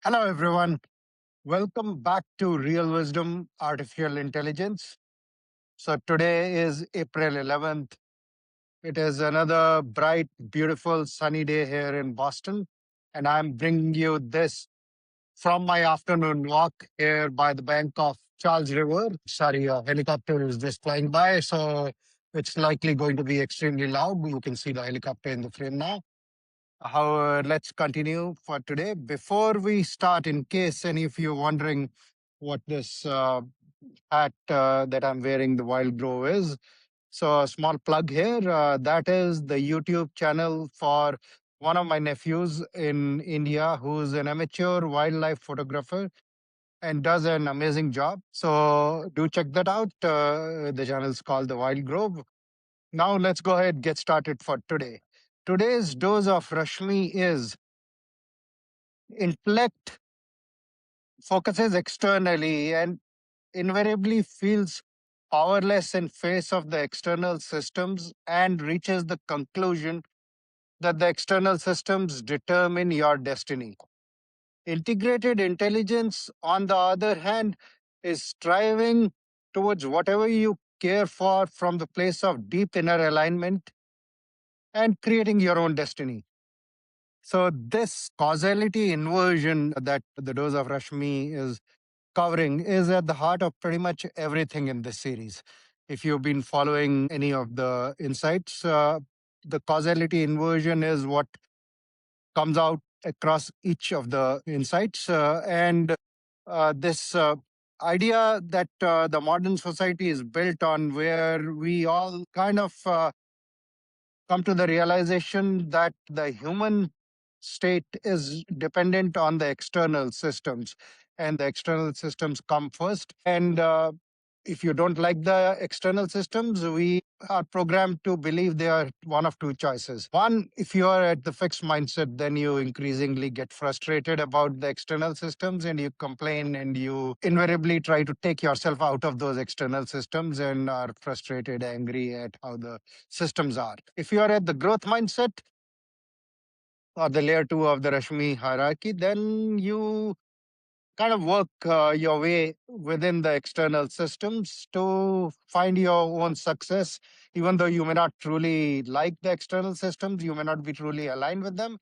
Hello, everyone. Welcome back to Real Wisdom Artificial Intelligence. So, today is April 11th. It is another bright, beautiful, sunny day here in Boston. And I'm bringing you this from my afternoon walk here by the bank of Charles River. Sorry, a helicopter is just flying by. So, it's likely going to be extremely loud. You can see the helicopter in the frame now. However, let's continue for today. Before we start, in case any of you wondering what this hat that I'm wearing, the Wild Grow, is, so a small plug here. That is the YouTube channel for one of my nephews in India, who's an amateur wildlife photographer and does an amazing job. So do check that out. The channel is called the Wild Grove. Now let's go ahead and get started for today. Today's dose of Rashmi is intellect focuses externally and invariably feels powerless in face of the external systems and reaches the conclusion that the external systems determine your destiny. Integrated intelligence, on the other hand, is striving towards whatever you care for from the place of deep inner alignment and creating your own destiny. So, this causality inversion that the dose of Rashmi is covering is at the heart of pretty much everything in this series. If you've been following any of the insights, the causality inversion is what comes out across each of the insights. And this idea that the modern society is built on, where we all kind of come to the realization that the human state is dependent on the external systems, and the external systems come first. And if you don't like the external systems, we are programmed to believe they are one of two choices. One, if you are at the fixed mindset, then you increasingly get frustrated about the external systems and you complain and you invariably try to take yourself out of those external systems and are frustrated, angry at how the systems are. If you are at the growth mindset or the layer two of the Rashmi hierarchy, then you kind of work your way within the external systems to find your own success. Even though you may not truly like the external systems, you may not be truly aligned with them,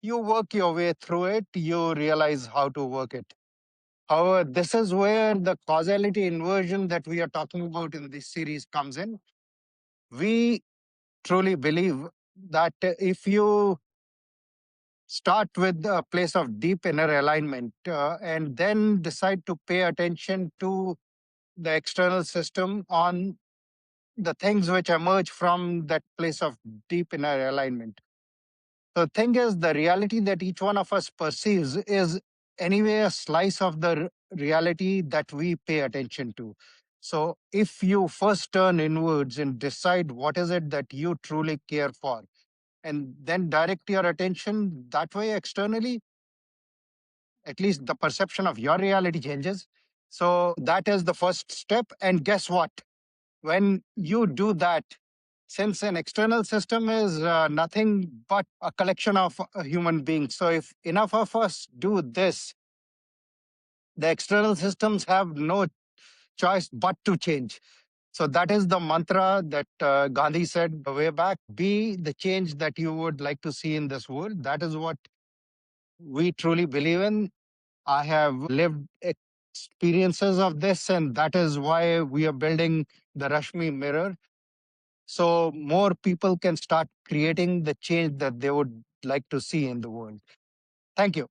you work your way through it, you realize how to work it. However, this is where the causality inversion that we are talking about in this series comes in. We truly believe that if you start with a place of deep inner alignment and then decide to pay attention to the external system on the things which emerge from that place of deep inner alignment. The thing is, the reality that each one of us perceives is anyway a slice of the reality that we pay attention to. So if you first turn inwards and decide what is it that you truly care for, and then direct your attention that way externally, at least the perception of your reality changes. So that is the first step. And guess what? When you do that, since an external system is nothing but a collection of human beings, so if enough of us do this, the external systems have no choice but to change. So that is the mantra that Gandhi said way back: be the change that you would like to see in this world. That is what we truly believe in. I have lived experiences of this, and that is why we are building the Rashmi Mirror. So more people can start creating the change that they would like to see in the world. Thank you.